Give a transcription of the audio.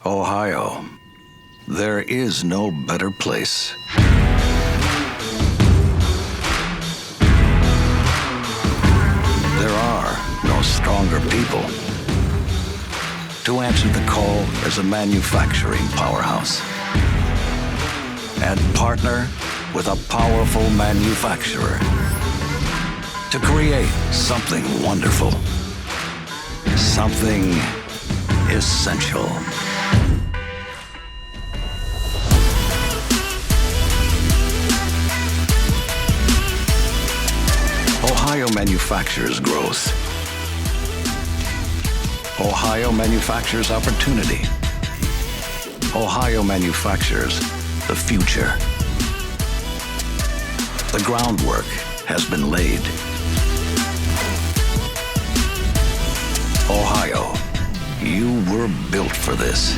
Ohio. There is no better place. There are no stronger people to answer the call as a manufacturing powerhouse and partner with a powerful manufacturer to create something wonderful, something essential. Ohio manufactures growth. Ohio manufactures opportunity. Ohio manufactures the future. The groundwork has been laid. Ohio, you were built for this.